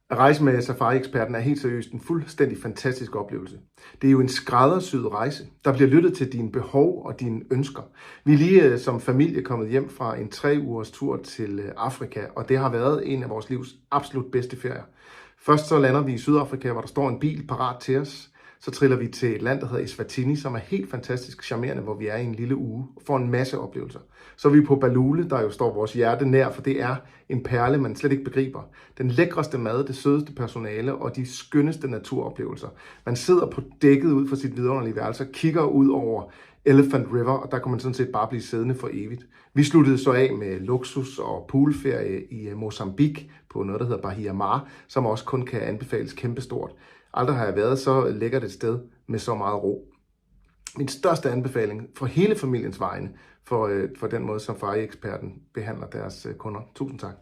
At rejse med Safari-eksperten er helt seriøst en fuldstændig fantastisk oplevelse. Det er jo en skræddersyet rejse. Der bliver lyttet til dine behov og dine ønsker. Vi er lige som familie kommet hjem fra en 3 ugers tur til Afrika, og det har været en af vores livs absolut bedste ferier. Først så lander vi i Sydafrika, hvor der står en bil parat til os. Så triller vi til et land, der hedder Eswatini, som er helt fantastisk charmerende, hvor vi er i en lille uge og får en masse oplevelser. Så er vi på Balule, der jo står vores hjerte nær, for det er en perle, man slet ikke begriber. Den lækreste mad, det sødeste personale og de skønneste naturoplevelser. Man sidder på dækket ud for sit vidunderlige værelse og kigger ud over Elephant River, og der kan man sådan set bare blive siddende for evigt. Vi sluttede så af med luksus og poolferie i Mozambique på noget, der hedder Bahia Mar, som også kun kan anbefales kæmpestort. Aldrig har jeg været så lækkert et sted med så meget ro. Min største anbefaling for hele familiens vegne for den måde, som Safari-eksperten behandler deres kunder. Tusind tak.